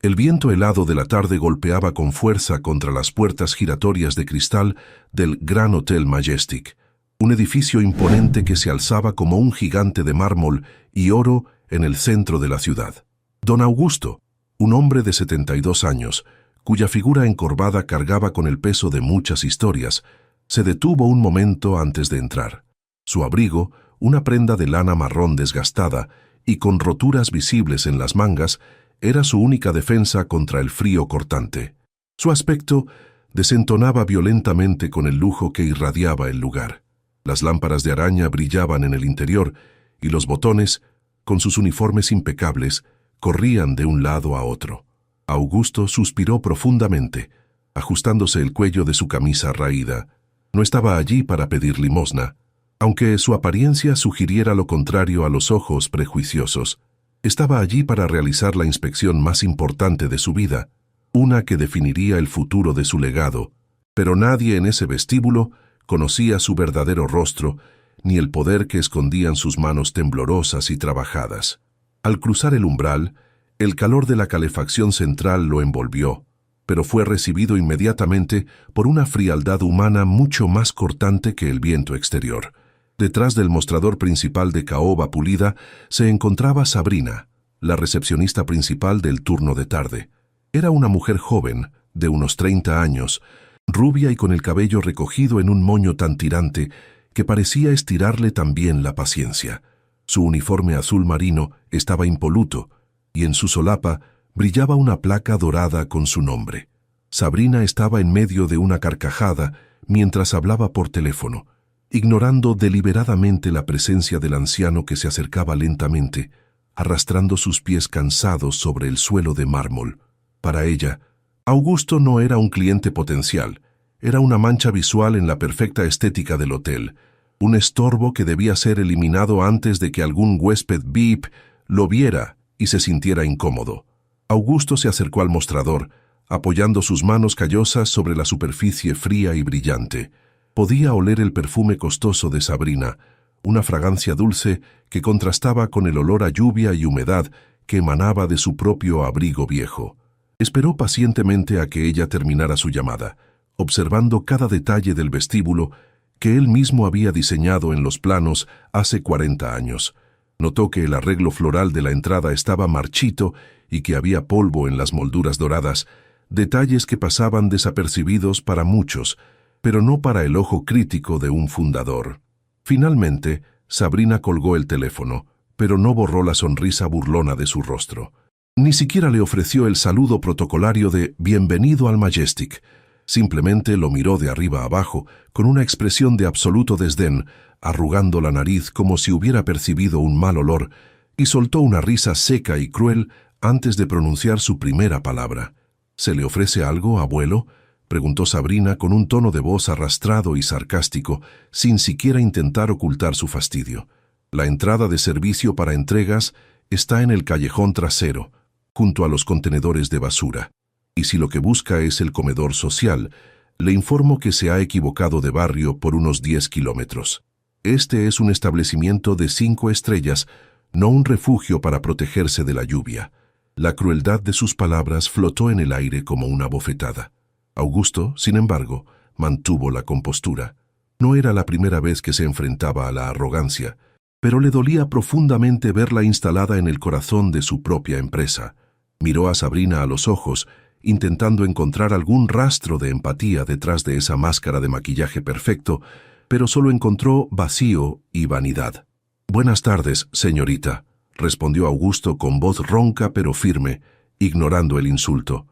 El viento helado de la tarde golpeaba con fuerza contra las puertas giratorias de cristal del Gran Hotel Majestic, un edificio imponente que se alzaba como un gigante de mármol y oro en el centro de la ciudad. Don Augusto, un hombre de 72 años, cuya figura encorvada cargaba con el peso de muchas historias, se detuvo un momento antes de entrar. Su abrigo, una prenda de lana marrón desgastada y con roturas visibles en las mangas, era su única defensa contra el frío cortante. Su aspecto desentonaba violentamente con el lujo que irradiaba el lugar. Las lámparas de araña brillaban en el interior y los botones, con sus uniformes impecables, corrían de un lado a otro. Augusto suspiró profundamente, ajustándose el cuello de su camisa raída. No estaba allí para pedir limosna, aunque su apariencia sugiriera lo contrario a los ojos prejuiciosos. Estaba allí para realizar la inspección más importante de su vida, una que definiría el futuro de su legado, pero nadie en ese vestíbulo conocía su verdadero rostro ni el poder que escondían sus manos temblorosas y trabajadas. Al cruzar el umbral, el calor de la calefacción central lo envolvió, pero fue recibido inmediatamente por una frialdad humana mucho más cortante que el viento exterior. Detrás del mostrador principal de caoba pulida se encontraba Sabrina, la recepcionista principal del turno de tarde. Era una mujer joven, de unos 30 años, rubia y con el cabello recogido en un moño tan tirante que parecía estirarle también la paciencia. Su uniforme azul marino estaba impoluto y en su solapa brillaba una placa dorada con su nombre. Sabrina estaba en medio de una carcajada mientras hablaba por teléfono, ignorando deliberadamente la presencia del anciano que se acercaba lentamente, arrastrando sus pies cansados sobre el suelo de mármol. Para ella, Augusto no era un cliente potencial, era una mancha visual en la perfecta estética del hotel, un estorbo que debía ser eliminado antes de que algún huésped VIP lo viera y se sintiera incómodo. Augusto se acercó al mostrador, apoyando sus manos callosas sobre la superficie fría y brillante. Podía oler el perfume costoso de Sabrina, una fragancia dulce que contrastaba con el olor a lluvia y humedad que emanaba de su propio abrigo viejo. Esperó pacientemente a que ella terminara su llamada, observando cada detalle del vestíbulo que él mismo había diseñado en los planos hace 40 años. Notó que el arreglo floral de la entrada estaba marchito y que había polvo en las molduras doradas, detalles que pasaban desapercibidos para muchos, pero no para el ojo crítico de un fundador. Finalmente, Sabrina colgó el teléfono, pero no borró la sonrisa burlona de su rostro. Ni siquiera le ofreció el saludo protocolario de «Bienvenido al Majestic». Simplemente lo miró de arriba abajo, con una expresión de absoluto desdén, arrugando la nariz como si hubiera percibido un mal olor, y soltó una risa seca y cruel antes de pronunciar su primera palabra. «¿Se le ofrece algo, abuelo?», preguntó Sabrina con un tono de voz arrastrado y sarcástico, sin siquiera intentar ocultar su fastidio. La entrada de servicio para entregas está en el callejón trasero, junto a los contenedores de basura. Y si lo que busca es el comedor social, le informo que se ha equivocado de barrio por unos 10 kilómetros. Este es un establecimiento de 5 estrellas, no un refugio para protegerse de la lluvia. La crueldad de sus palabras flotó en el aire como una bofetada. Augusto, sin embargo, mantuvo la compostura. No era la primera vez que se enfrentaba a la arrogancia, pero le dolía profundamente verla instalada en el corazón de su propia empresa. Miró a Sabrina a los ojos, intentando encontrar algún rastro de empatía detrás de esa máscara de maquillaje perfecto, pero solo encontró vacío y vanidad. «Buenas tardes, señorita», respondió Augusto con voz ronca pero firme, ignorando el insulto.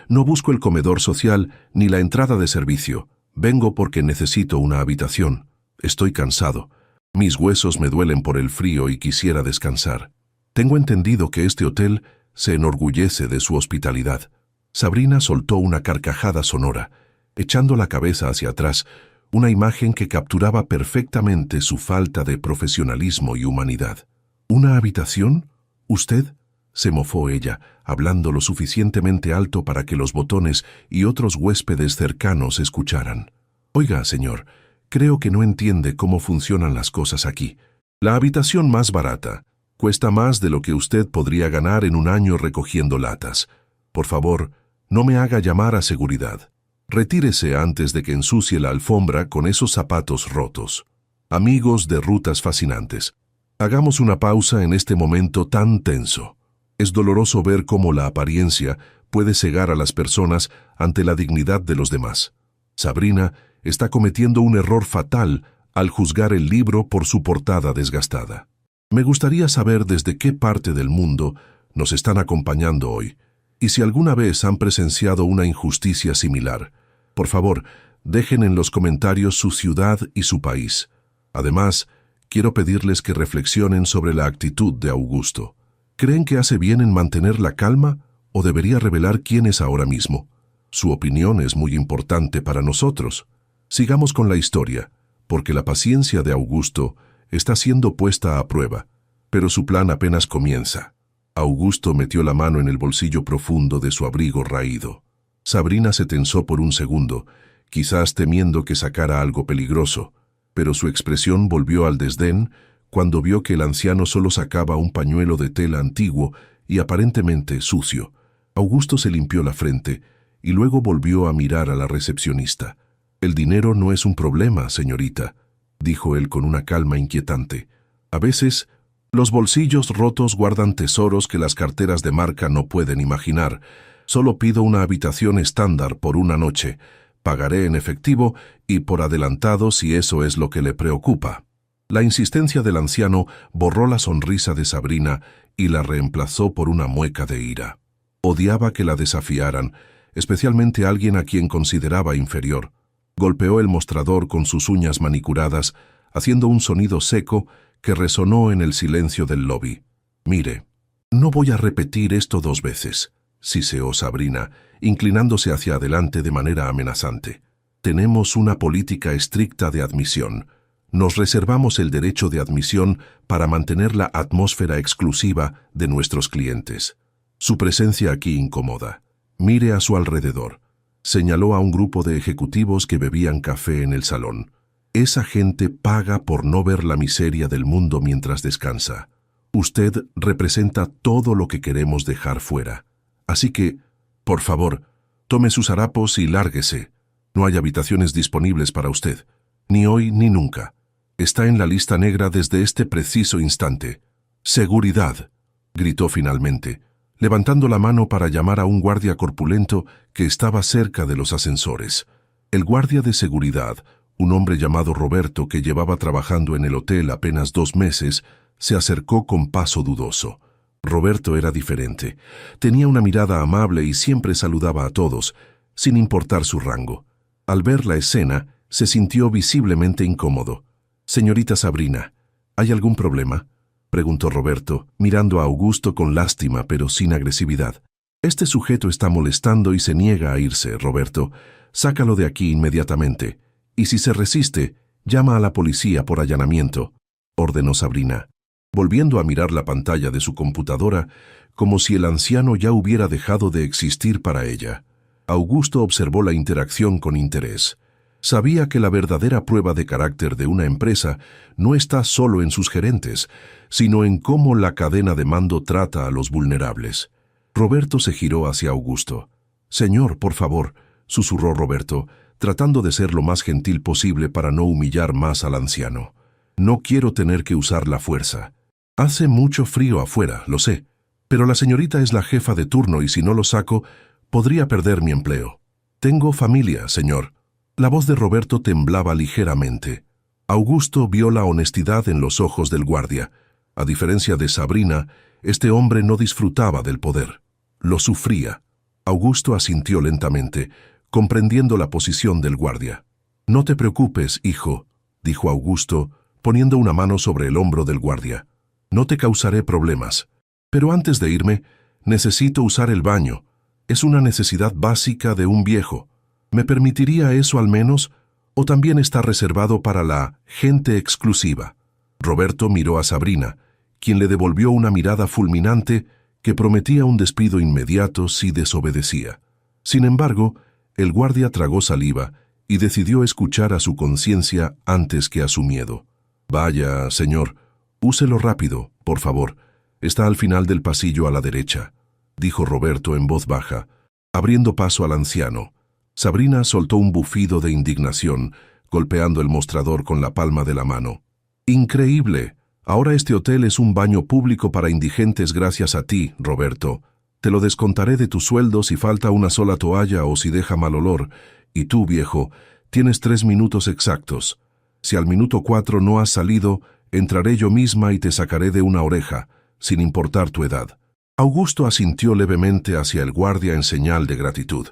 «No busco el comedor social ni la entrada de servicio. Vengo porque necesito una habitación. Estoy cansado. Mis huesos me duelen por el frío y quisiera descansar. Tengo entendido que este hotel se enorgullece de su hospitalidad». Sabrina soltó una carcajada sonora, echando la cabeza hacia atrás, una imagen que capturaba perfectamente su falta de profesionalismo y humanidad. «¿Una habitación? ¿Usted?», se mofó ella, hablando lo suficientemente alto para que los botones y otros huéspedes cercanos escucharan. «Oiga, señor, creo que no entiende cómo funcionan las cosas aquí. La habitación más barata cuesta más de lo que usted podría ganar en un año recogiendo latas. Por favor, no me haga llamar a seguridad. Retírese antes de que ensucie la alfombra con esos zapatos rotos. Amigos de Rutas Fascinantes, hagamos una pausa en este momento tan tenso. Es doloroso ver cómo la apariencia puede cegar a las personas ante la dignidad de los demás. Sabrina está cometiendo un error fatal al juzgar el libro por su portada desgastada. Me gustaría saber desde qué parte del mundo nos están acompañando hoy, y si alguna vez han presenciado una injusticia similar. Por favor, dejen en los comentarios su ciudad y su país. Además, quiero pedirles que reflexionen sobre la actitud de Augusto. ¿Creen que hace bien en mantener la calma o debería revelar quién es ahora mismo? Su opinión es muy importante para nosotros. Sigamos con la historia, porque la paciencia de Augusto está siendo puesta a prueba, pero su plan apenas comienza. Augusto metió la mano en el bolsillo profundo de su abrigo raído. Sabrina se tensó por un segundo, quizás temiendo que sacara algo peligroso, pero su expresión volvió al desdén cuando vio que el anciano solo sacaba un pañuelo de tela antiguo y aparentemente sucio. Augusto se limpió la frente y luego volvió a mirar a la recepcionista. «El dinero no es un problema, señorita», dijo él con una calma inquietante. «A veces, los bolsillos rotos guardan tesoros que las carteras de marca no pueden imaginar. Solo pido una habitación estándar por una noche. Pagaré en efectivo y por adelantado si eso es lo que le preocupa». La insistencia del anciano borró la sonrisa de Sabrina y la reemplazó por una mueca de ira. Odiaba que la desafiaran, especialmente alguien a quien consideraba inferior. Golpeó el mostrador con sus uñas manicuradas, haciendo un sonido seco que resonó en el silencio del lobby. «Mire, no voy a repetir esto 2 veces», siseó Sabrina, inclinándose hacia adelante de manera amenazante. «Tenemos una política estricta de admisión. Nos reservamos el derecho de admisión para mantener la atmósfera exclusiva de nuestros clientes. Su presencia aquí incomoda. Mire a su alrededor». Señaló a un grupo de ejecutivos que bebían café en el salón. «Esa gente paga por no ver la miseria del mundo mientras descansa. Usted representa todo lo que queremos dejar fuera. Así que, por favor, tome sus harapos y lárguese. No hay habitaciones disponibles para usted, ni hoy ni nunca. Está en la lista negra desde este preciso instante». «¡Seguridad!», gritó finalmente, levantando la mano para llamar a un guardia corpulento que estaba cerca de los ascensores. El guardia de seguridad, un hombre llamado Roberto que llevaba trabajando en el hotel apenas 2 meses, se acercó con paso dudoso. Roberto era diferente. Tenía una mirada amable y siempre saludaba a todos, sin importar su rango. Al ver la escena, se sintió visiblemente incómodo. «Señorita Sabrina, ¿hay algún problema?», preguntó Roberto, mirando a Augusto con lástima pero sin agresividad. «Este sujeto está molestando y se niega a irse, Roberto. Sácalo de aquí inmediatamente. Y si se resiste, llama a la policía por allanamiento», ordenó Sabrina, volviendo a mirar la pantalla de su computadora como si el anciano ya hubiera dejado de existir para ella. Augusto observó la interacción con interés. Sabía que la verdadera prueba de carácter de una empresa no está solo en sus gerentes, sino en cómo la cadena de mando trata a los vulnerables. Roberto se giró hacia Augusto. «Señor, por favor», susurró Roberto, tratando de ser lo más gentil posible para no humillar más al anciano. «No quiero tener que usar la fuerza. Hace mucho frío afuera, lo sé, pero la señorita es la jefa de turno y si no lo saco, podría perder mi empleo. Tengo familia, señor». La voz de Roberto temblaba ligeramente. Augusto vio la honestidad en los ojos del guardia. A diferencia de Sabrina, este hombre no disfrutaba del poder. Lo sufría. Augusto asintió lentamente, comprendiendo la posición del guardia. «No te preocupes, hijo», dijo Augusto, poniendo una mano sobre el hombro del guardia. «No te causaré problemas. Pero antes de irme, necesito usar el baño. Es una necesidad básica de un viejo. ¿Me permitiría eso al menos? ¿O también está reservado para la gente exclusiva?» Roberto miró a Sabrina, quien le devolvió una mirada fulminante que prometía un despido inmediato si desobedecía. Sin embargo, el guardia tragó saliva y decidió escuchar a su conciencia antes que a su miedo. «Vaya, señor, úselo rápido, por favor. Está al final del pasillo a la derecha». dijo Roberto en voz baja, abriendo paso al anciano. Sabrina soltó un bufido de indignación, golpeando el mostrador con la palma de la mano. «Increíble. Ahora este hotel es un baño público para indigentes gracias a ti, Roberto. Te lo descontaré de tu sueldo si falta una sola toalla o si deja mal olor. Y tú, viejo, tienes 3 minutos exactos. Si al minuto 4 no has salido, entraré yo misma y te sacaré de una oreja, sin importar tu edad». Augusto asintió levemente hacia el guardia en señal de gratitud,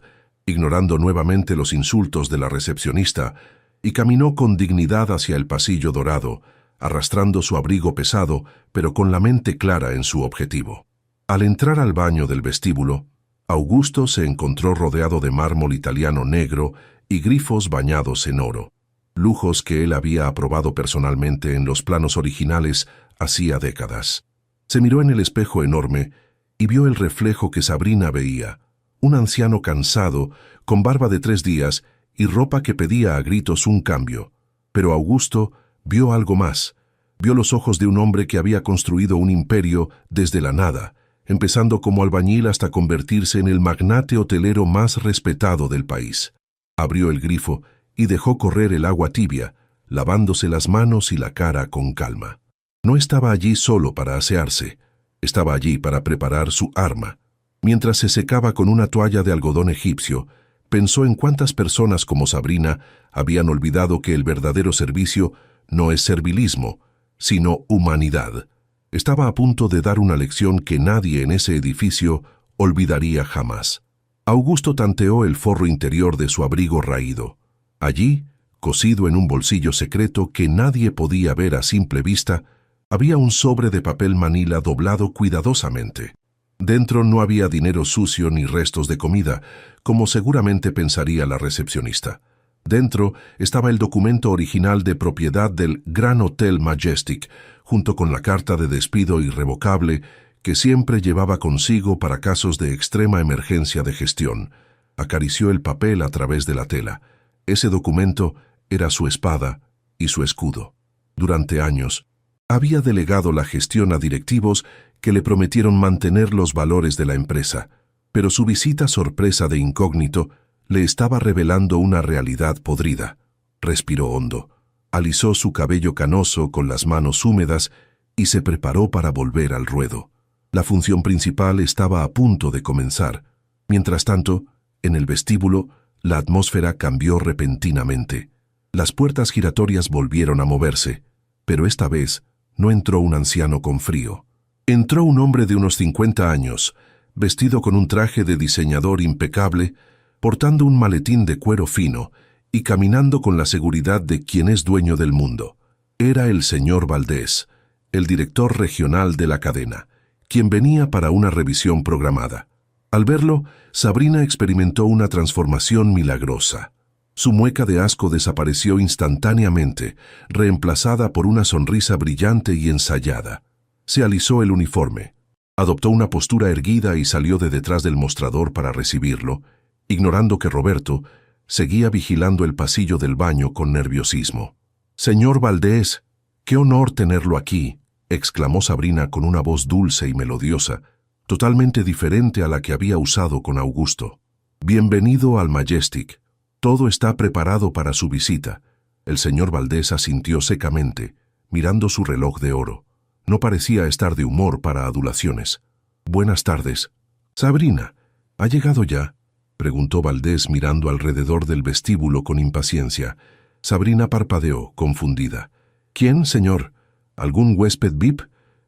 ignorando nuevamente los insultos de la recepcionista, y caminó con dignidad hacia el pasillo dorado, arrastrando su abrigo pesado, pero con la mente clara en su objetivo. Al entrar al baño del vestíbulo, Augusto se encontró rodeado de mármol italiano negro y grifos bañados en oro, lujos que él había aprobado personalmente en los planos originales hacía décadas. Se miró en el espejo enorme y vio el reflejo que Sabrina veía, un anciano cansado, con barba de 3 días y ropa que pedía a gritos un cambio. Pero Augusto vio algo más. Vio los ojos de un hombre que había construido un imperio desde la nada, empezando como albañil hasta convertirse en el magnate hotelero más respetado del país. Abrió el grifo y dejó correr el agua tibia, lavándose las manos y la cara con calma. No estaba allí solo para asearse, estaba allí para preparar su arma. Mientras se secaba con una toalla de algodón egipcio, pensó en cuántas personas como Sabrina habían olvidado que el verdadero servicio no es servilismo, sino humanidad. Estaba a punto de dar una lección que nadie en ese edificio olvidaría jamás. Augusto tanteó el forro interior de su abrigo raído. Allí, cosido en un bolsillo secreto que nadie podía ver a simple vista, había un sobre de papel manila doblado cuidadosamente. Dentro no había dinero sucio ni restos de comida, como seguramente pensaría la recepcionista. Dentro estaba el documento original de propiedad del Gran Hotel Majestic, junto con la carta de despido irrevocable que siempre llevaba consigo para casos de extrema emergencia de gestión. Acarició el papel a través de la tela. Ese documento era su espada y su escudo. Durante años, había delegado la gestión a directivos que le prometieron mantener los valores de la empresa, pero su visita sorpresa de incógnito le estaba revelando una realidad podrida. Respiró hondo, alisó su cabello canoso con las manos húmedas y se preparó para volver al ruedo. La función principal estaba a punto de comenzar. Mientras tanto, en el vestíbulo, la atmósfera cambió repentinamente. Las puertas giratorias volvieron a moverse, pero esta vez no entró un anciano con frío. Entró un hombre de unos 50 años, vestido con un traje de diseñador impecable, portando un maletín de cuero fino y caminando con la seguridad de quien es dueño del mundo. Era el señor Valdés, el director regional de la cadena, quien venía para una revisión programada. Al verlo, Sabrina experimentó una transformación milagrosa. Su mueca de asco desapareció instantáneamente, reemplazada por una sonrisa brillante y ensayada. Se alisó el uniforme, adoptó una postura erguida y salió de detrás del mostrador para recibirlo, ignorando que Roberto seguía vigilando el pasillo del baño con nerviosismo. «Señor Valdés, qué honor tenerlo aquí», exclamó Sabrina con una voz dulce y melodiosa, totalmente diferente a la que había usado con Augusto. «Bienvenido al Majestic. Todo está preparado para su visita». El señor Valdés asintió secamente, mirando su reloj de oro. No parecía estar de humor para adulaciones. «Buenas tardes». «Sabrina, ¿ha llegado ya?», preguntó Valdés mirando alrededor del vestíbulo con impaciencia. Sabrina parpadeó, confundida. «¿Quién, señor? ¿Algún huésped VIP?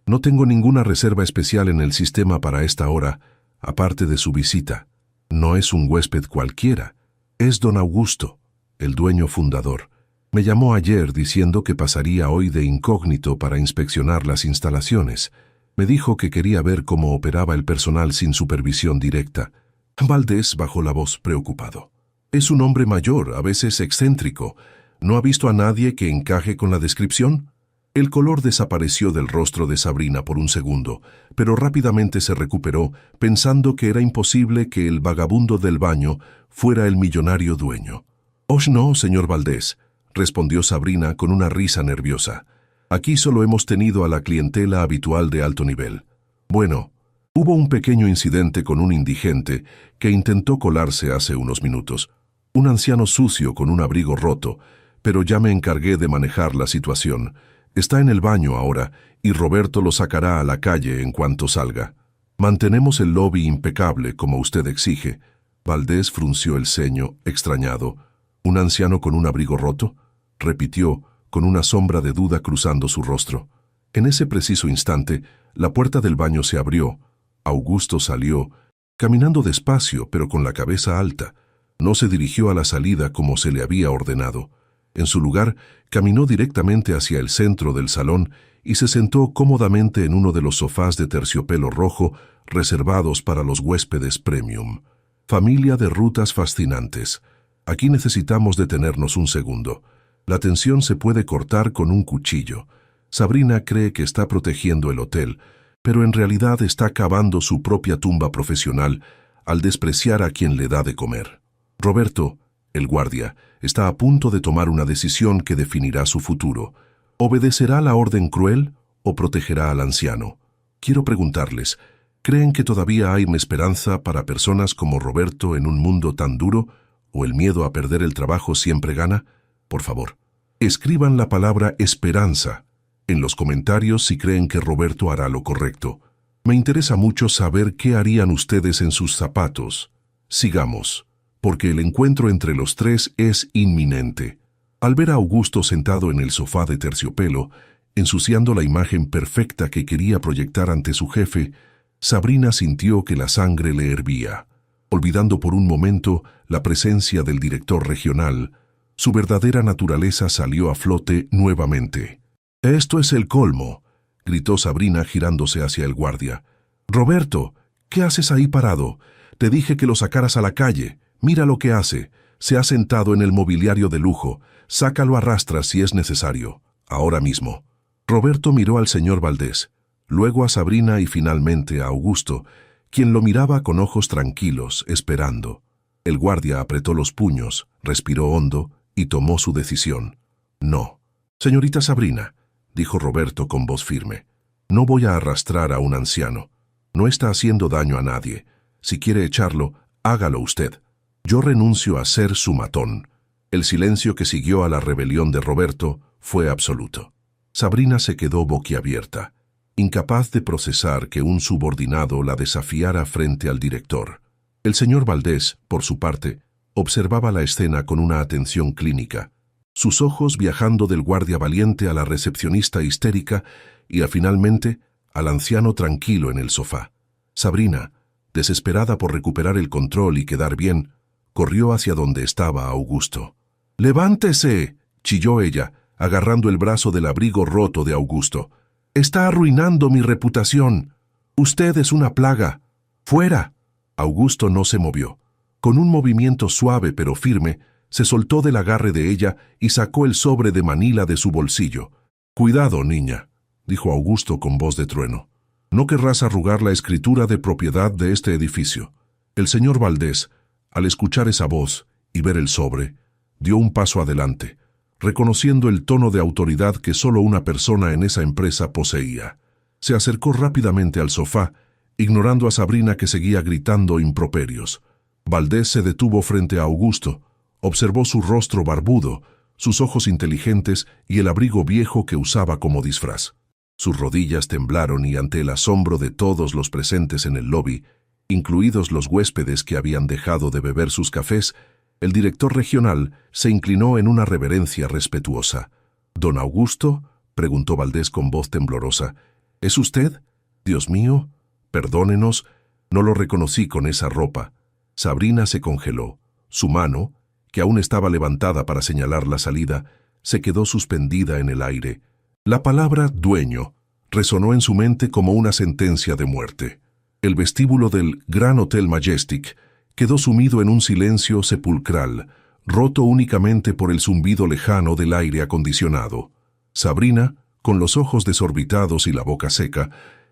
No tengo ninguna reserva especial en el sistema para esta hora, aparte de su visita. No es un huésped cualquiera. Es don Augusto, el dueño fundador. Me llamó ayer diciendo que pasaría hoy de incógnito para inspeccionar las instalaciones. Me dijo que quería ver cómo operaba el personal sin supervisión directa». Valdés bajó la voz preocupado. «Es un hombre mayor, a veces excéntrico. ¿No ha visto a nadie que encaje con la descripción?». El color desapareció del rostro de Sabrina por un segundo, pero rápidamente se recuperó, pensando que era imposible que el vagabundo del baño fuera el millonario dueño. «Oh, no, señor Valdés», respondió Sabrina con una risa nerviosa. «Aquí solo hemos tenido a la clientela habitual de alto nivel. Bueno, Hubo un pequeño incidente con un indigente que intentó colarse hace unos minutos. Un anciano sucio con un abrigo roto, pero ya me encargué de manejar la situación. Está en el baño ahora y Roberto lo sacará a la calle en cuanto salga. Mantenemos el lobby impecable como usted exige. Valdés frunció el ceño, extrañado. ¿Un anciano con un abrigo roto?, repitió, con una sombra de duda cruzando su rostro. En ese preciso instante, la puerta del baño se abrió. Augusto salió, caminando despacio pero con la cabeza alta. No se dirigió a la salida como se le había ordenado. En su lugar, caminó directamente hacia el centro del salón y se sentó cómodamente en uno de los sofás de terciopelo rojo reservados para los huéspedes premium. Familia de rutas fascinantes. Aquí necesitamos detenernos un segundo. La tensión se puede cortar con un cuchillo. Sabrina cree que está protegiendo el hotel, pero en realidad está cavando su propia tumba profesional al despreciar a quien le da de comer. Roberto, el guardia, está a punto de tomar una decisión que definirá su futuro. ¿Obedecerá la orden cruel o protegerá al anciano? Quiero preguntarles, ¿creen que todavía hay esperanza para personas como Roberto en un mundo tan duro, o el miedo a perder el trabajo siempre gana? Por favor, escriban la palabra esperanza en los comentarios si creen que Roberto hará lo correcto. Me interesa mucho saber qué harían ustedes en sus zapatos. Sigamos, porque el encuentro entre los tres es inminente. Al ver a Augusto sentado en el sofá de terciopelo, ensuciando la imagen perfecta que quería proyectar ante su jefe, Sabrina sintió que la sangre le hervía. Olvidando por un momento la presencia del director regional, su verdadera naturaleza salió a flote nuevamente. «Esto es el colmo», gritó Sabrina girándose hacia el guardia. «Roberto, ¿qué haces ahí parado? Te dije que lo sacaras a la calle. Mira lo que hace. Se ha sentado en el mobiliario de lujo. Sácalo a rastras si es necesario. Ahora mismo». Roberto miró al señor Valdés, luego a Sabrina y finalmente a Augusto, quien lo miraba con ojos tranquilos, esperando. El guardia apretó los puños, respiró hondo y tomó su decisión. «No. Señorita Sabrina», dijo Roberto con voz firme, «no voy a arrastrar a un anciano. No está haciendo daño a nadie. Si quiere echarlo, hágalo usted. Yo renuncio a ser su matón». El silencio que siguió a la rebelión de Roberto fue absoluto. Sabrina se quedó boquiabierta, incapaz de procesar que un subordinado la desafiara frente al director. El señor Valdés, por su parte, observaba la escena con una atención clínica, sus ojos viajando del guardia valiente a la recepcionista histérica y finalmente al anciano tranquilo en el sofá. Sabrina, desesperada por recuperar el control y quedar bien, corrió hacia donde estaba Augusto. «¡Levántese!», chilló ella, agarrando el brazo del abrigo roto de Augusto. «Está arruinando mi reputación. Usted es una plaga. ¡Fuera!». Augusto no se movió. Con un movimiento suave pero firme, se soltó del agarre de ella y sacó el sobre de Manila de su bolsillo. «Cuidado, niña», dijo Augusto con voz de trueno. «No querrás arrugar la escritura de propiedad de este edificio». El señor Valdés, al escuchar esa voz y ver el sobre, dio un paso adelante, reconociendo el tono de autoridad que solo una persona en esa empresa poseía. Se acercó rápidamente al sofá, ignorando a Sabrina que seguía gritando improperios. Valdés se detuvo frente a Augusto, observó su rostro barbudo, sus ojos inteligentes y el abrigo viejo que usaba como disfraz. Sus rodillas temblaron y ante el asombro de todos los presentes en el lobby, incluidos los huéspedes que habían dejado de beber sus cafés, el director regional se inclinó en una reverencia respetuosa. «¿Don Augusto?», preguntó Valdés con voz temblorosa. «¿Es usted? Dios mío, perdónenos, no lo reconocí con esa ropa». Sabrina se congeló. Su mano, que aún estaba levantada para señalar la salida, se quedó suspendida en el aire. La palabra «dueño» resonó en su mente como una sentencia de muerte. El vestíbulo del Gran Hotel Majestic quedó sumido en un silencio sepulcral, roto únicamente por el zumbido lejano del aire acondicionado. Sabrina, con los ojos desorbitados y la boca seca,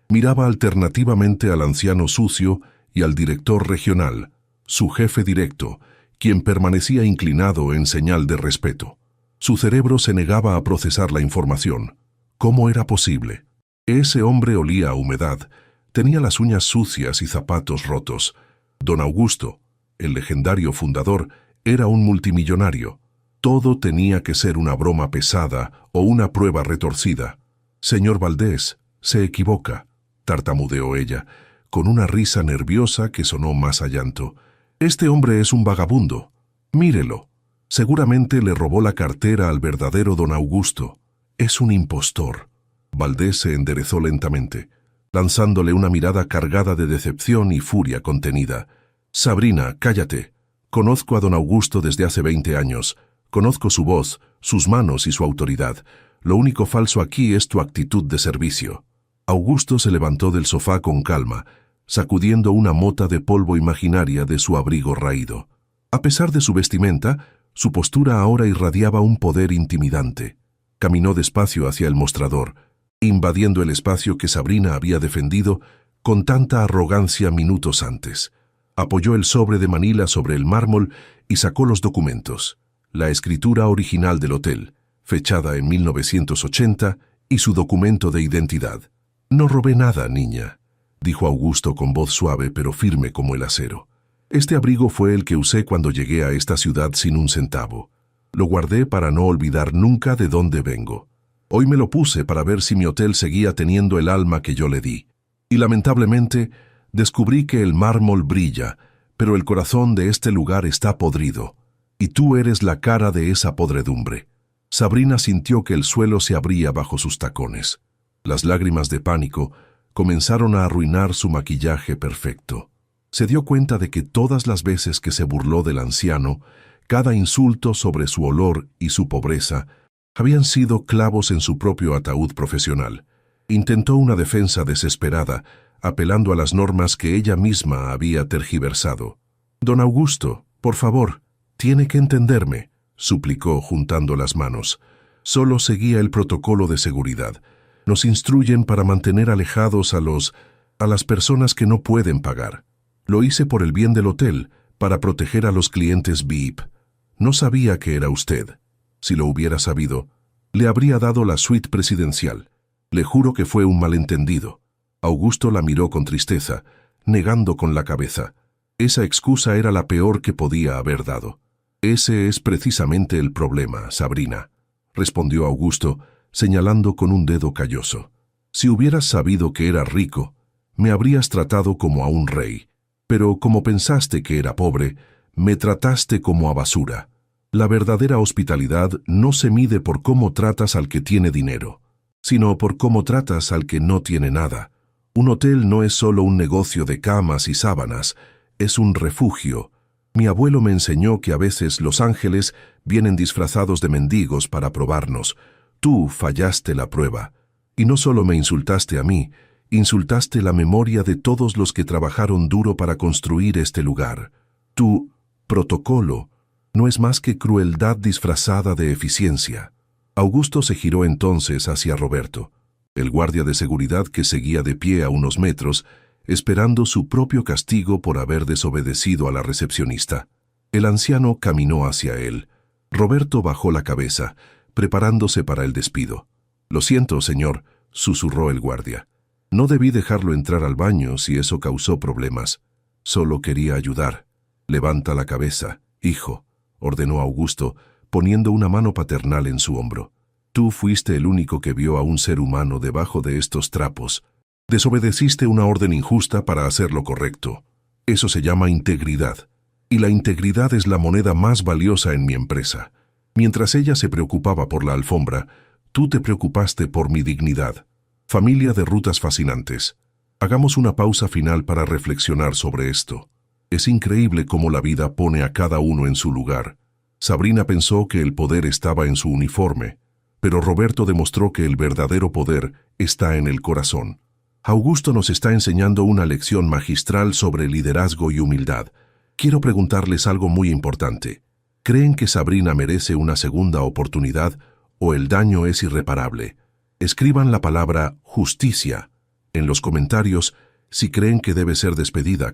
miraba alternativamente al anciano sucio y al director regional, su jefe directo, quien permanecía inclinado en señal de respeto. Su cerebro se negaba a procesar la información. ¿Cómo era posible? Ese hombre olía a humedad, Tenía las uñas sucias y zapatos rotos. Don Augusto, el legendario fundador, era un multimillonario. Todo tenía que ser una broma pesada o una prueba retorcida. «Señor Valdés, se equivoca», tartamudeó ella, con una risa nerviosa que sonó más a llanto. «Este hombre es un vagabundo. Mírelo. Seguramente le robó la cartera al verdadero don Augusto. Es un impostor». Valdés se enderezó lentamente, lanzándole una mirada cargada de decepción y furia contenida. «Sabrina, cállate. Conozco a don Augusto desde hace 20 años. Conozco su voz, sus manos y su autoridad. Lo único falso aquí es tu actitud de servicio». Augusto se levantó del sofá con calma, sacudiendo una mota de polvo imaginaria de su abrigo raído. A pesar de su vestimenta, su postura ahora irradiaba un poder intimidante. Caminó despacio hacia el mostrador, invadiendo el espacio que Sabrina había defendido con tanta arrogancia minutos antes. Apoyó el sobre de Manila sobre el mármol y sacó los documentos, la escritura original del hotel, fechada en 1980, y su documento de identidad. «No robé nada, niña», dijo Augusto con voz suave pero firme como el acero. «Este abrigo fue el que usé cuando llegué a esta ciudad sin un centavo. Lo guardé para no olvidar nunca de dónde vengo. Hoy me lo puse para ver si mi hotel seguía teniendo el alma que yo le di. Y lamentablemente, descubrí que el mármol brilla, pero el corazón de este lugar está podrido. Y tú eres la cara de esa podredumbre». Sabrina sintió que el suelo se abría bajo sus tacones. Las lágrimas de pánico comenzaron a arruinar su maquillaje perfecto. Se dio cuenta de que todas las veces que se burló del anciano, cada insulto sobre su olor y su pobreza, habían sido clavos en su propio ataúd profesional. Intentó una defensa desesperada, apelando a las normas que ella misma había tergiversado. «Don Augusto, por favor, tiene que entenderme», suplicó juntando las manos. «Solo seguía el protocolo de seguridad. Nos instruyen para mantener alejados a las personas que no pueden pagar. Lo hice por el bien del hotel, para proteger a los clientes VIP. No sabía que era usted. Si lo hubiera sabido, le habría dado la suite presidencial. Le juro que fue un malentendido». Augusto la miró con tristeza, negando con la cabeza. Esa excusa era la peor que podía haber dado. «Ese es precisamente el problema, Sabrina», respondió Augusto, señalando con un dedo calloso. «Si hubieras sabido que era rico, me habrías tratado como a un rey. Pero como pensaste que era pobre, me trataste como a basura. La verdadera hospitalidad no se mide por cómo tratas al que tiene dinero, sino por cómo tratas al que no tiene nada. Un hotel no es solo un negocio de camas y sábanas, es un refugio. Mi abuelo me enseñó que a veces los ángeles vienen disfrazados de mendigos para probarnos. Tú fallaste la prueba. Y no solo me insultaste a mí, insultaste la memoria de todos los que trabajaron duro para construir este lugar. Tu protocolo no es más que crueldad disfrazada de eficiencia». Augusto se giró entonces hacia Roberto, el guardia de seguridad que seguía de pie a unos metros, esperando su propio castigo por haber desobedecido a la recepcionista. El anciano caminó hacia él. Roberto bajó la cabeza, preparándose para el despido. «Lo siento, señor», susurró el guardia. «No debí dejarlo entrar al baño si eso causó problemas. Solo quería ayudar». «Levanta la cabeza, hijo», ordenó Augusto, poniendo una mano paternal en su hombro. «Tú fuiste el único que vio a un ser humano debajo de estos trapos. Desobedeciste una orden injusta para hacer lo correcto. Eso se llama integridad. Y la integridad es la moneda más valiosa en mi empresa. Mientras ella se preocupaba por la alfombra, tú te preocupaste por mi dignidad. Familia de rutas fascinantes. Hagamos una pausa final para reflexionar sobre esto. Es increíble cómo la vida pone a cada uno en su lugar. Sabrina pensó que el poder estaba en su uniforme, pero Roberto demostró que el verdadero poder está en el corazón. Augusto nos está enseñando una lección magistral sobre liderazgo y humildad. Quiero preguntarles algo muy importante. ¿Creen que Sabrina merece una segunda oportunidad o el daño es irreparable? Escriban la palabra justicia en los comentarios si creen que debe ser despedida,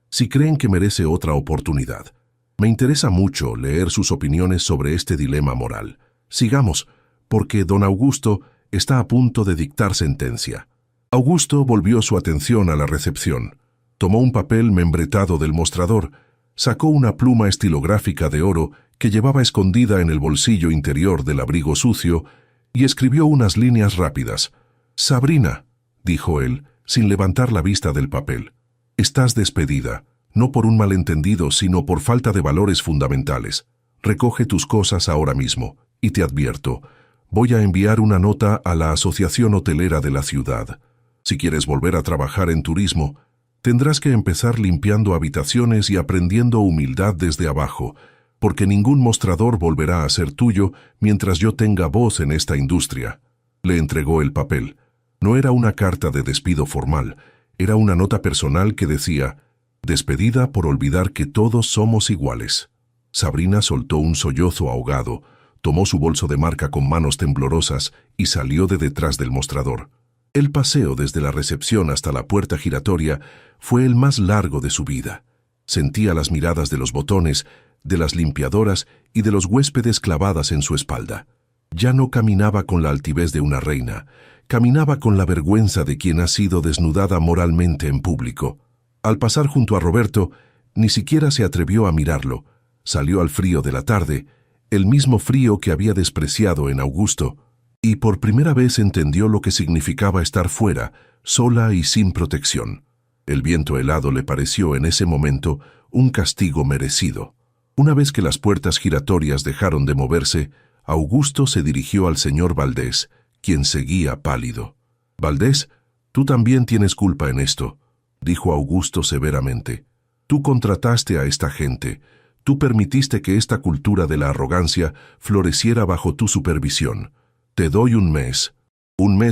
si creen que merece otra oportunidad. Me interesa mucho leer sus opiniones sobre este dilema moral. Sigamos, porque don Augusto está a punto de dictar sentencia. Augusto volvió su atención a la recepción. Tomó un papel membretado del mostrador, sacó una pluma estilográfica de oro que llevaba escondida en el bolsillo interior del abrigo sucio y escribió unas líneas rápidas. «Sabrina», dijo él, sin levantar la vista del papel, «estás despedida, no por un malentendido, sino por falta de valores fundamentales. Recoge tus cosas ahora mismo, y te advierto, voy a enviar una nota a la Asociación Hotelera de la ciudad. Si quieres volver a trabajar en turismo, tendrás que empezar limpiando habitaciones y aprendiendo humildad desde abajo, porque ningún mostrador volverá a ser tuyo mientras yo tenga voz en esta industria». Le entregó el papel. No era una carta de despido formal, era una nota personal que decía: «Despedida por olvidar que todos somos iguales». Sabrina soltó un sollozo ahogado, tomó su bolso de marca con manos temblorosas y salió de detrás del mostrador. El paseo desde la recepción hasta la puerta giratoria fue el más largo de su vida. Sentía las miradas de los botones, de las limpiadoras y de los huéspedes clavadas en su espalda. Ya no caminaba con la altivez de una reina, caminaba con la vergüenza de quien ha sido desnudada moralmente en público. Al pasar junto a Roberto, ni siquiera se atrevió a mirarlo. Salió al frío de la tarde, el mismo frío que había despreciado en Augusto, y por primera vez entendió lo que significaba estar fuera, sola y sin protección. El viento helado le pareció en ese momento un castigo merecido. Una vez que las puertas giratorias dejaron de moverse, Augusto se dirigió al señor Valdés, quien seguía pálido. «Valdés, tú también tienes culpa en esto», dijo Augusto severamente. «Tú contrataste a esta gente. Tú permitiste que esta cultura de la arrogancia floreciera bajo tu supervisión. Te doy un mes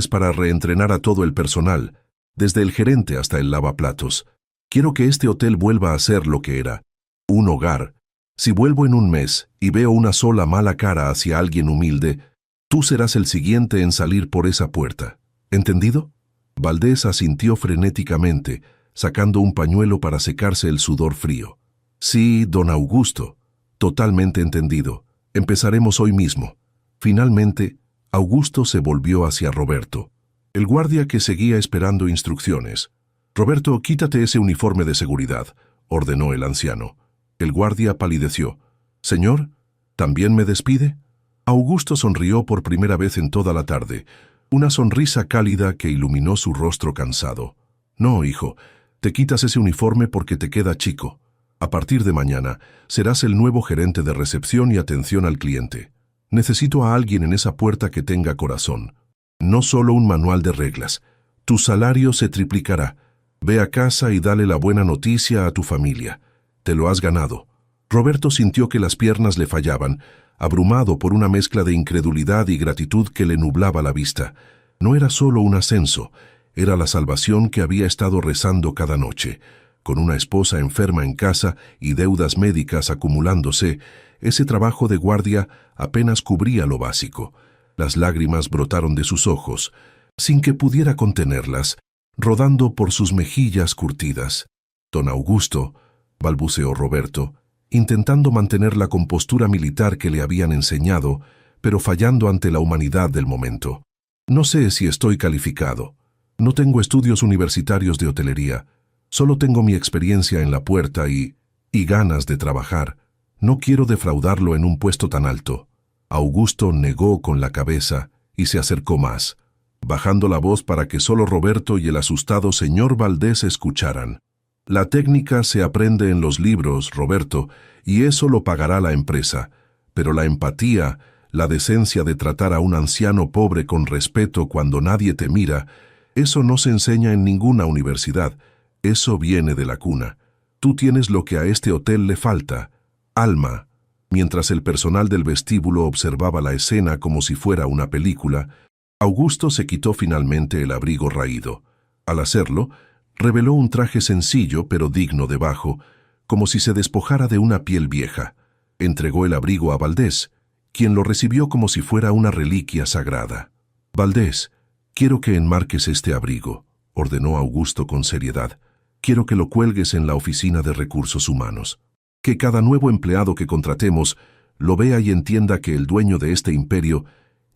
para reentrenar a todo el personal, desde el gerente hasta el lavaplatos. Quiero que este hotel vuelva a ser lo que era, un hogar. Si vuelvo en un mes y veo una sola mala cara hacia alguien humilde, tú serás el siguiente en salir por esa puerta. ¿Entendido?» Valdés asintió frenéticamente, sacando un pañuelo para secarse el sudor frío. «Sí, don Augusto, totalmente entendido. Empezaremos hoy mismo». Finalmente, Augusto se volvió hacia Roberto, el guardia que seguía esperando instrucciones. «Roberto, quítate ese uniforme de seguridad», ordenó el anciano. El guardia palideció. «Señor, ¿también me despide?» Augusto sonrió por primera vez en toda la tarde, una sonrisa cálida que iluminó su rostro cansado. «No, hijo, te quitas ese uniforme porque te queda chico. A partir de mañana, serás el nuevo gerente de recepción y atención al cliente. Necesito a alguien en esa puerta que tenga corazón. No solo un manual de reglas. Tu salario se triplicará. Ve a casa y dale la buena noticia a tu familia. Te lo has ganado». Roberto sintió que las piernas le fallaban, abrumado por una mezcla de incredulidad y gratitud que le nublaba la vista. No era solo un ascenso, era la salvación que había estado rezando cada noche. Con una esposa enferma en casa y deudas médicas acumulándose, ese trabajo de guardia apenas cubría lo básico. Las lágrimas brotaron de sus ojos, sin que pudiera contenerlas, rodando por sus mejillas curtidas. «Don Augusto», balbuceó Roberto, intentando mantener la compostura militar que le habían enseñado, pero fallando ante la humanidad del momento. «No sé si estoy calificado. No tengo estudios universitarios de hotelería. Solo tengo mi experiencia en la puerta y ganas de trabajar. No quiero defraudarlo en un puesto tan alto». Augusto negó con la cabeza y se acercó más, bajando la voz para que solo Roberto y el asustado señor Valdés escucharan. «La técnica se aprende en los libros, Roberto, y eso lo pagará la empresa. Pero la empatía, la decencia de tratar a un anciano pobre con respeto cuando nadie te mira, eso no se enseña en ninguna universidad. Eso viene de la cuna. Tú tienes lo que a este hotel le falta, alma». Mientras el personal del vestíbulo observaba la escena como si fuera una película, Augusto se quitó finalmente el abrigo raído. Al hacerlo, reveló un traje sencillo pero digno debajo, como si se despojara de una piel vieja. Entregó el abrigo a Valdés, quien lo recibió como si fuera una reliquia sagrada. «Valdés, quiero que enmarques este abrigo», ordenó Augusto con seriedad. «Quiero que lo cuelgues en la oficina de recursos humanos. Que cada nuevo empleado que contratemos lo vea y entienda que el dueño de este imperio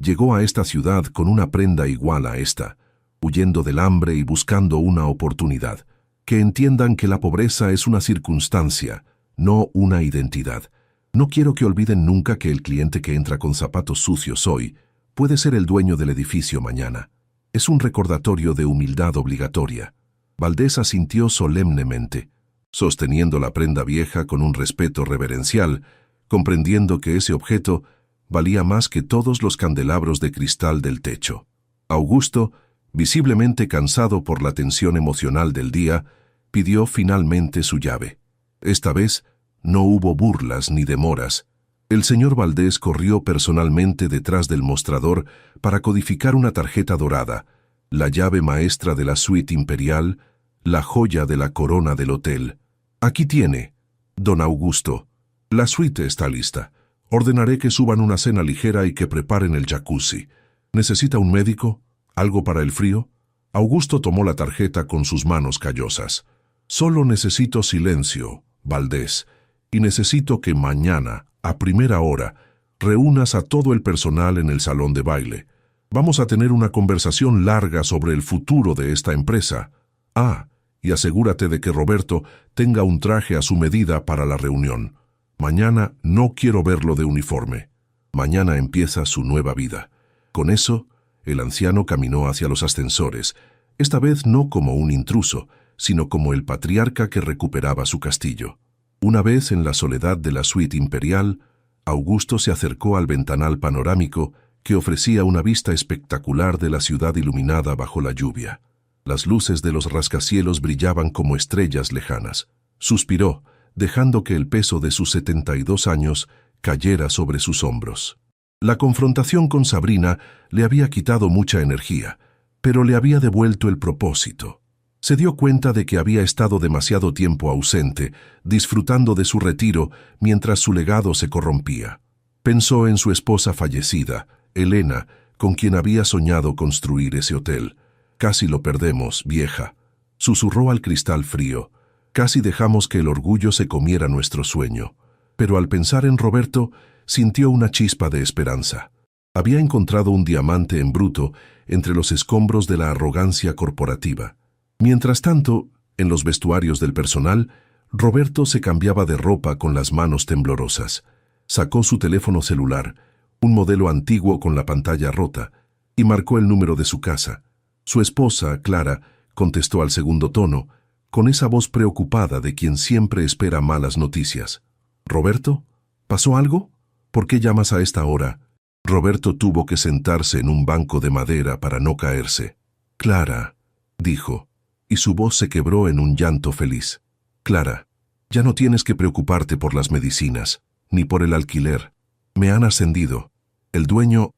llegó a esta ciudad con una prenda igual a esta, huyendo del hambre y buscando una oportunidad. Que entiendan que la pobreza es una circunstancia, no una identidad. No quiero que olviden nunca que el cliente que entra con zapatos sucios hoy puede ser el dueño del edificio mañana. Es un recordatorio de humildad obligatoria. Valdés asintió solemnemente, sosteniendo la prenda vieja con un respeto reverencial, comprendiendo que ese objeto valía más que todos los candelabros de cristal del techo. Augusto, visiblemente cansado por la tensión emocional del día, pidió finalmente su llave. Esta vez no hubo burlas ni demoras. El señor Valdés corrió personalmente detrás del mostrador para codificar una tarjeta dorada, la llave maestra de la suite imperial, la joya de la corona del hotel. Aquí tiene, don Augusto. La suite está lista. Ordenaré que suban una cena ligera y que preparen el jacuzzi. ¿Necesita un médico? ¿Algo para el frío? Augusto tomó la tarjeta con sus manos callosas. Solo necesito silencio, Valdés, y necesito que mañana, a primera hora, reúnas a todo el personal en el salón de baile. Vamos a tener una conversación larga sobre el futuro de esta empresa. Y asegúrate de que Roberto tenga un traje a su medida para la reunión. Mañana no quiero verlo de uniforme. Mañana empieza su nueva vida. Con eso, el anciano caminó hacia los ascensores, esta vez no como un intruso, sino como el patriarca que recuperaba su castillo. Una vez en la soledad de la suite imperial, Augusto se acercó al ventanal panorámico que ofrecía una vista espectacular de la ciudad iluminada bajo la lluvia. Las luces de los rascacielos brillaban como estrellas lejanas. Suspiró, dejando que el peso de sus 72 años cayera sobre sus hombros. La confrontación con Sabrina le había quitado mucha energía, pero le había devuelto el propósito. Se dio cuenta de que había estado demasiado tiempo ausente, disfrutando de su retiro mientras su legado se corrompía. Pensó en su esposa fallecida, Elena, con quien había soñado construir ese hotel. Casi lo perdemos, vieja. Susurró al cristal frío. Casi dejamos que el orgullo se comiera nuestro sueño. Pero al pensar en Roberto, sintió una chispa de esperanza. Había encontrado un diamante en bruto entre los escombros de la arrogancia corporativa. Mientras tanto, en los vestuarios del personal, Roberto se cambiaba de ropa con las manos temblorosas. Sacó su teléfono celular, un modelo antiguo con la pantalla rota, y marcó el número de su casa. Su esposa, Clara, contestó al segundo tono, con esa voz preocupada de quien siempre espera malas noticias. «¿Roberto? ¿Pasó algo? ¿Por qué llamas a esta hora?» Roberto tuvo que sentarse en un banco de madera para no caerse. «Clara», dijo, y su voz se quebró en un llanto feliz. «Clara, ya no tienes que preocuparte por las medicinas, ni por el alquiler. Me han ascendido. El dueño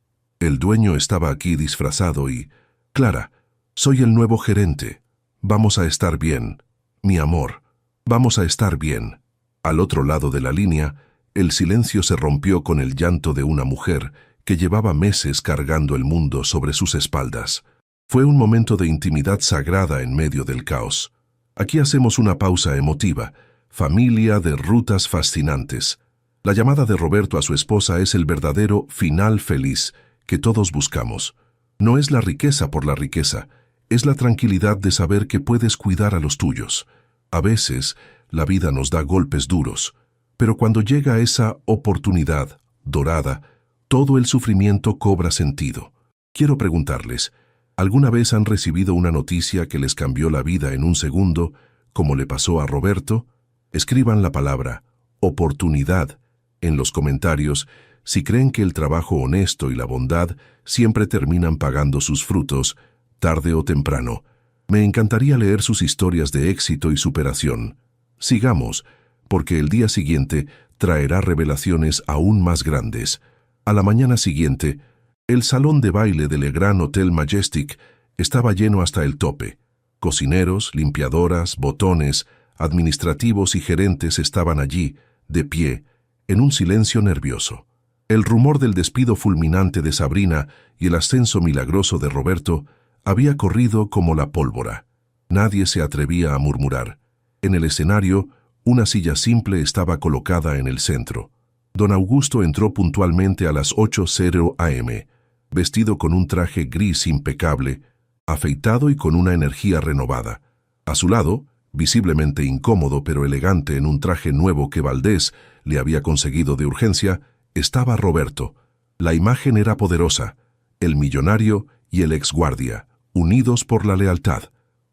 estaba aquí disfrazado y... Clara, soy el nuevo gerente. Vamos a estar bien. Mi amor, vamos a estar bien». Al otro lado de la línea, el silencio se rompió con el llanto de una mujer que llevaba meses cargando el mundo sobre sus espaldas. Fue un momento de intimidad sagrada en medio del caos. Aquí hacemos una pausa emotiva. Familia de rutas fascinantes. La llamada de Roberto a su esposa es el verdadero final feliz que todos buscamos. No es la riqueza por la riqueza, es la tranquilidad de saber que puedes cuidar a los tuyos. A veces, la vida nos da golpes duros, pero cuando llega esa oportunidad dorada, todo el sufrimiento cobra sentido. Quiero preguntarles, ¿alguna vez han recibido una noticia que les cambió la vida en un segundo, como le pasó a Roberto? Escriban la palabra oportunidad en los comentarios si creen que el trabajo honesto y la bondad siempre terminan pagando sus frutos, tarde o temprano. Me encantaría leer sus historias de éxito y superación. Sigamos, porque el día siguiente traerá revelaciones aún más grandes. A la mañana siguiente, el salón de baile del Grand Hotel Majestic estaba lleno hasta el tope. Cocineros, limpiadoras, botones, administrativos y gerentes estaban allí, de pie, en un silencio nervioso. El rumor del despido fulminante de Sabrina y el ascenso milagroso de Roberto había corrido como la pólvora. Nadie se atrevía a murmurar. En el escenario, una silla simple estaba colocada en el centro. Don Augusto entró puntualmente a las 8:00 am, vestido con un traje gris impecable, afeitado y con una energía renovada. A su lado, visiblemente incómodo pero elegante en un traje nuevo que Valdés le había conseguido de urgencia, estaba Roberto. La imagen era poderosa, el millonario y el exguardia, unidos por la lealtad.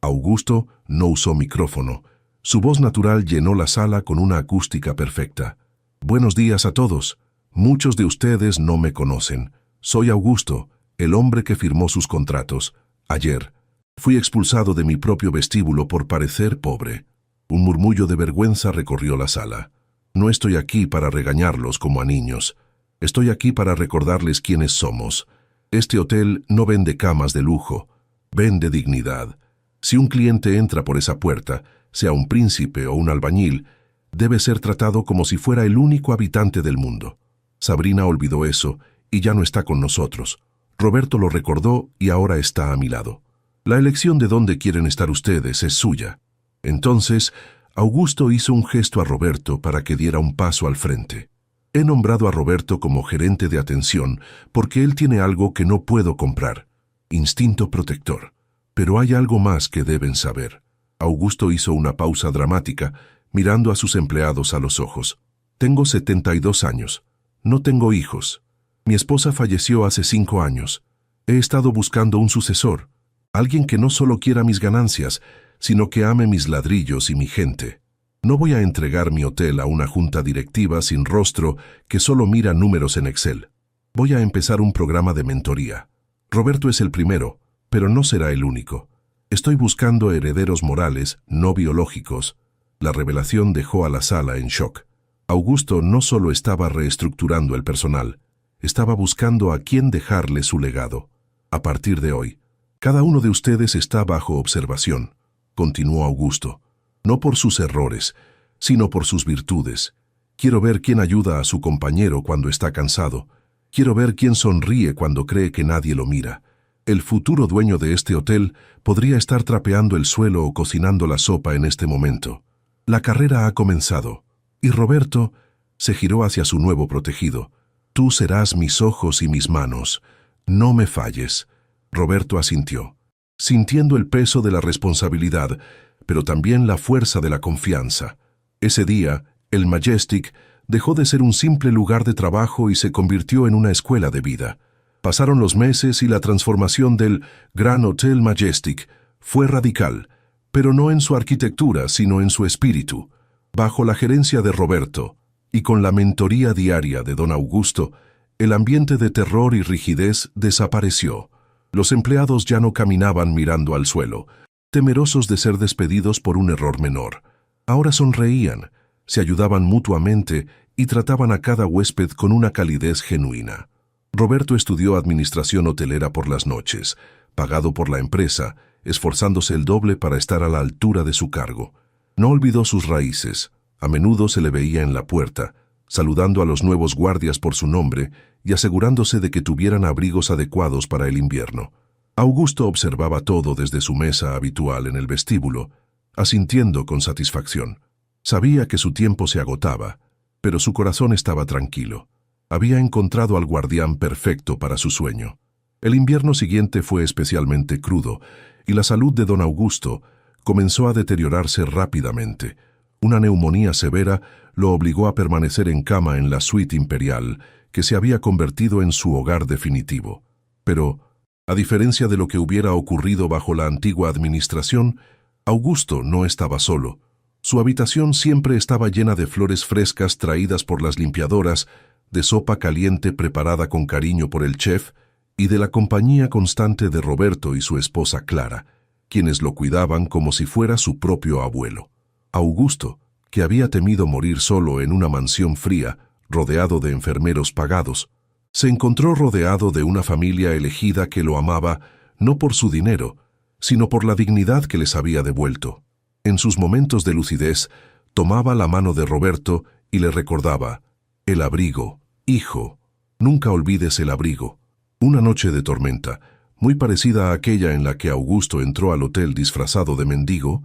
Augusto no usó micrófono. Su voz natural llenó la sala con una acústica perfecta. Buenos días a todos. Muchos de ustedes no me conocen. Soy Augusto, el hombre que firmó sus contratos. Ayer fui expulsado de mi propio vestíbulo por parecer pobre. Un murmullo de vergüenza recorrió la sala. No estoy aquí para regañarlos como a niños. Estoy aquí para recordarles quiénes somos. Este hotel no vende camas de lujo, vende dignidad. Si un cliente entra por esa puerta, sea un príncipe o un albañil, debe ser tratado como si fuera el único habitante del mundo. Sabrina olvidó eso y ya no está con nosotros. Roberto lo recordó y ahora está a mi lado. La elección de dónde quieren estar ustedes es suya. Entonces, Augusto hizo un gesto a Roberto para que diera un paso al frente. He nombrado a Roberto como gerente de atención porque él tiene algo que no puedo comprar: instinto protector. Pero hay algo más que deben saber. Augusto hizo una pausa dramática, mirando a sus empleados a los ojos. Tengo 72 años. No tengo hijos. Mi esposa falleció hace 5 años. He estado buscando un sucesor. Alguien que no solo quiera mis ganancias, sino que ame mis ladrillos y mi gente. No voy a entregar mi hotel a una junta directiva sin rostro que solo mira números en Excel. Voy a empezar un programa de mentoría. Roberto es el primero, pero no será el único. Estoy buscando herederos morales, no biológicos. La revelación dejó a la sala en shock. Augusto no solo estaba reestructurando el personal, estaba buscando a quién dejarle su legado. A partir de hoy, cada uno de ustedes está bajo observación, continuó Augusto. No por sus errores, sino por sus virtudes. Quiero ver quién ayuda a su compañero cuando está cansado. Quiero ver quién sonríe cuando cree que nadie lo mira. El futuro dueño de este hotel podría estar trapeando el suelo o cocinando la sopa en este momento. La carrera ha comenzado, y Roberto se giró hacia su nuevo protegido. Tú serás mis ojos y mis manos. No me falles. Roberto asintió, sintiendo el peso de la responsabilidad, pero también la fuerza de la confianza. Ese día, el Majestic dejó de ser un simple lugar de trabajo y se convirtió en una escuela de vida. Pasaron los meses y la transformación del Gran Hotel Majestic fue radical, pero no en su arquitectura, sino en su espíritu. Bajo la gerencia de Roberto y con la mentoría diaria de don Augusto, el ambiente de terror y rigidez desapareció. Los empleados ya no caminaban mirando al suelo, temerosos de ser despedidos por un error menor. Ahora sonreían, se ayudaban mutuamente y trataban a cada huésped con una calidez genuina. Roberto estudió administración hotelera por las noches, pagado por la empresa, esforzándose el doble para estar a la altura de su cargo. No olvidó sus raíces. A menudo se le veía en la puerta, saludando a los nuevos guardias por su nombre y asegurándose de que tuvieran abrigos adecuados para el invierno. Augusto observaba todo desde su mesa habitual en el vestíbulo, asintiendo con satisfacción. Sabía que su tiempo se agotaba, pero su corazón estaba tranquilo. Había encontrado al guardián perfecto para su sueño. El invierno siguiente fue especialmente crudo, y la salud de don Augusto comenzó a deteriorarse rápidamente. Una neumonía severa lo obligó a permanecer en cama en la suite imperial, que se había convertido en su hogar definitivo. Pero, a diferencia de lo que hubiera ocurrido bajo la antigua administración, Augusto no estaba solo. Su habitación siempre estaba llena de flores frescas traídas por las limpiadoras, de sopa caliente preparada con cariño por el chef y de la compañía constante de Roberto y su esposa Clara, quienes lo cuidaban como si fuera su propio abuelo. Augusto, que había temido morir solo en una mansión fría, rodeado de enfermeros pagados, se encontró rodeado de una familia elegida que lo amaba no por su dinero, sino por la dignidad que les había devuelto. En sus momentos de lucidez, tomaba la mano de Roberto y le recordaba: el abrigo, hijo, nunca olvides el abrigo. Una noche de tormenta, muy parecida a aquella en la que Augusto entró al hotel disfrazado de mendigo,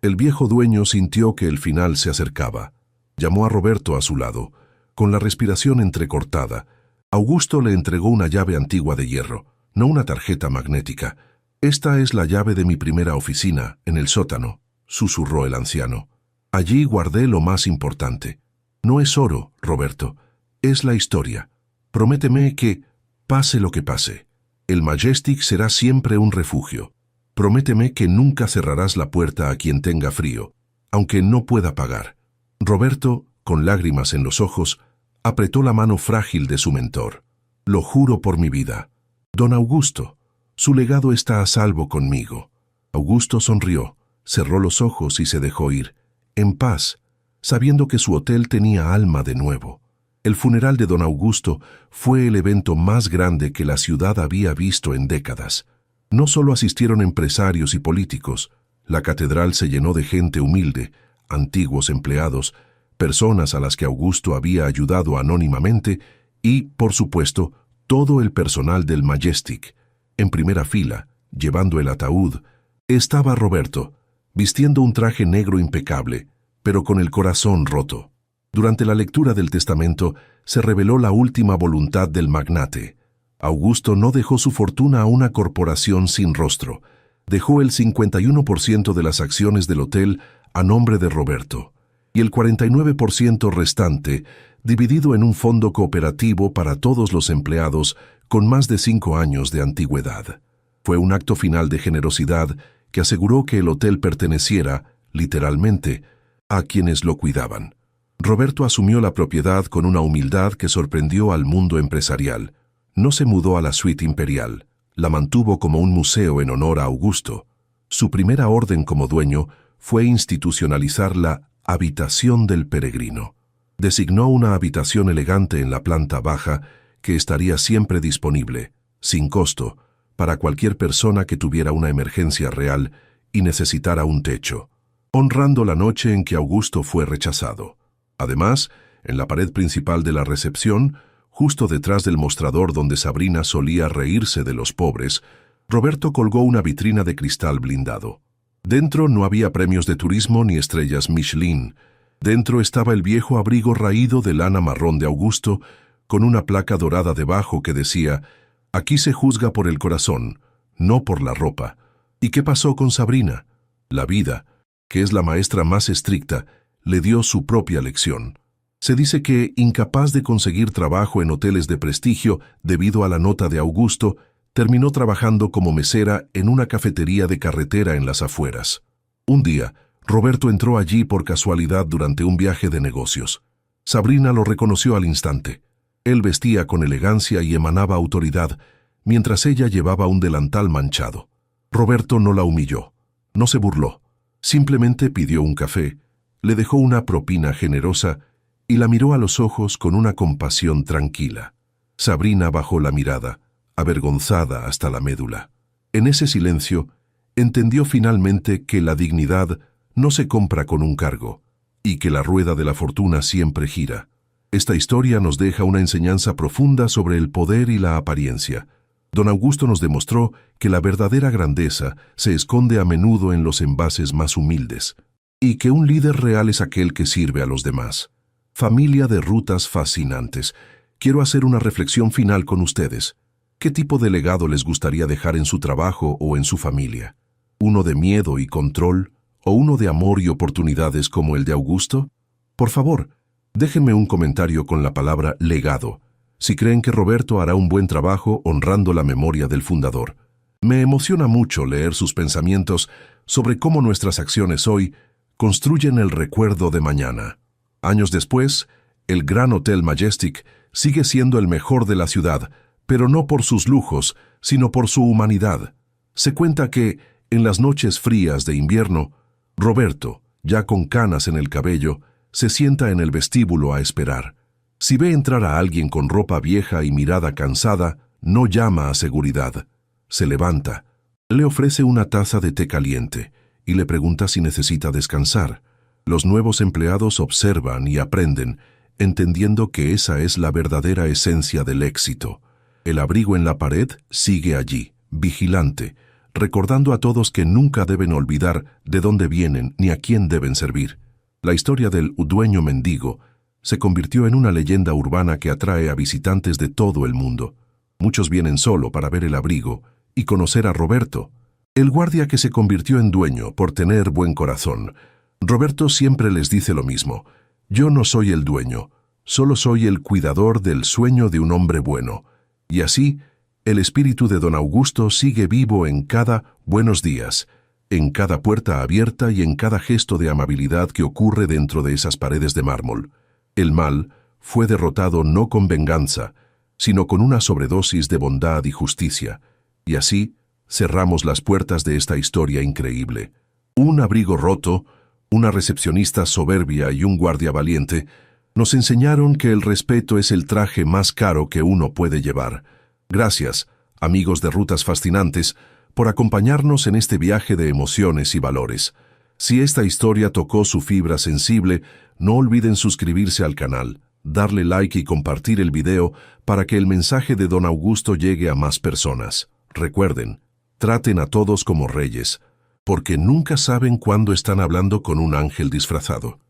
el viejo dueño sintió que el final se acercaba. Llamó a Roberto a su lado. Con la respiración entrecortada, Augusto le entregó una llave antigua de hierro, no una tarjeta magnética. «Esta es la llave de mi primera oficina, en el sótano», susurró el anciano. «Allí guardé lo más importante. No es oro, Roberto, es la historia. Prométeme que, pase lo que pase, el Majestic será siempre un refugio. Prométeme que nunca cerrarás la puerta a quien tenga frío, aunque no pueda pagar». Roberto, con lágrimas en los ojos, apretó la mano frágil de su mentor. «Lo juro por mi vida. Don Augusto, su legado está a salvo conmigo». Augusto sonrió, cerró los ojos y se dejó ir, en paz, sabiendo que su hotel tenía alma de nuevo. El funeral de don Augusto fue el evento más grande que la ciudad había visto en décadas. No solo asistieron empresarios y políticos, la catedral se llenó de gente humilde, antiguos empleados, personas a las que Augusto había ayudado anónimamente y, por supuesto, todo el personal del Majestic. En primera fila, llevando el ataúd, estaba Roberto, vistiendo un traje negro impecable, pero con el corazón roto. Durante la lectura del testamento se reveló la última voluntad del magnate. Augusto no dejó su fortuna a una corporación sin rostro. Dejó el 51% de las acciones del hotel a nombre de Roberto y el 49% restante dividido en un fondo cooperativo para todos los empleados con más de 5 años de antigüedad. Fue un acto final de generosidad que aseguró que el hotel perteneciera, literalmente, a quienes lo cuidaban. Roberto asumió la propiedad con una humildad que sorprendió al mundo empresarial. No se mudó a la suite imperial, la mantuvo como un museo en honor a Augusto. Su primera orden como dueño fue institucionalizar la habitación del peregrino. Designó una habitación elegante en la planta baja que estaría siempre disponible, sin costo, para cualquier persona que tuviera una emergencia real y necesitara un techo, honrando la noche en que Augusto fue rechazado. Además, en la pared principal de la recepción, justo detrás del mostrador donde Sabrina solía reírse de los pobres, Roberto colgó una vitrina de cristal blindado. Dentro no había premios de turismo ni estrellas Michelin. Dentro estaba el viejo abrigo raído de lana marrón de Augusto, con una placa dorada debajo que decía: «Aquí se juzga por el corazón, no por la ropa». ¿Y qué pasó con Sabrina? La vida, que es la maestra más estricta, le dio su propia lección. Se dice que, incapaz de conseguir trabajo en hoteles de prestigio debido a la nota de Augusto, terminó trabajando como mesera en una cafetería de carretera en las afueras. Un día, Roberto entró allí por casualidad durante un viaje de negocios. Sabrina lo reconoció al instante. Él vestía con elegancia y emanaba autoridad, mientras ella llevaba un delantal manchado. Roberto no la humilló, no se burló, simplemente pidió un café, le dejó una propina generosa y la miró a los ojos con una compasión tranquila. Sabrina bajó la mirada, avergonzada hasta la médula. En ese silencio, entendió finalmente que la dignidad no se compra con un cargo y que la rueda de la fortuna siempre gira. Esta historia nos deja una enseñanza profunda sobre el poder y la apariencia. Don Augusto nos demostró que la verdadera grandeza se esconde a menudo en los envases más humildes y que un líder real es aquel que sirve a los demás. Familia de rutas fascinantes, quiero hacer una reflexión final con ustedes. ¿Qué tipo de legado les gustaría dejar en su trabajo o en su familia? ¿Uno de miedo y control o uno de amor y oportunidades como el de Augusto? Por favor, déjenme un comentario con la palabra legado, si creen que Roberto hará un buen trabajo honrando la memoria del fundador. Me emociona mucho leer sus pensamientos sobre cómo nuestras acciones hoy construyen el recuerdo de mañana. Años después, el Gran Hotel Majestic sigue siendo el mejor de la ciudad, pero no por sus lujos, sino por su humanidad. Se cuenta que, en las noches frías de invierno, Roberto, ya con canas en el cabello, se sienta en el vestíbulo a esperar. Si ve entrar a alguien con ropa vieja y mirada cansada, no llama a seguridad. Se levanta, le ofrece una taza de té caliente y le pregunta si necesita descansar. Los nuevos empleados observan y aprenden, entendiendo que esa es la verdadera esencia del éxito. El abrigo en la pared sigue allí, vigilante, recordando a todos que nunca deben olvidar de dónde vienen ni a quién deben servir. La historia del dueño mendigo se convirtió en una leyenda urbana que atrae a visitantes de todo el mundo. Muchos vienen solo para ver el abrigo y conocer a Roberto, El guardia que se convirtió en dueño por tener buen corazón. Roberto siempre les dice lo mismo. Yo no soy el dueño, solo soy el cuidador del sueño de un hombre bueno. Y así, el espíritu de don Augusto sigue vivo en cada buenos días, en cada puerta abierta y en cada gesto de amabilidad que ocurre dentro de esas paredes de mármol. El mal fue derrotado no con venganza, sino con una sobredosis de bondad y justicia. Y así, cerramos las puertas de esta historia increíble. Un abrigo roto, una recepcionista soberbia y un guardia valiente nos enseñaron que el respeto es el traje más caro que uno puede llevar. Gracias, amigos de Rutas Fascinantes, por acompañarnos en este viaje de emociones y valores. Si esta historia tocó su fibra sensible, no olviden suscribirse al canal, darle like y compartir el video para que el mensaje de don Augusto llegue a más personas. Recuerden, traten a todos como reyes, porque nunca saben cuándo están hablando con un ángel disfrazado.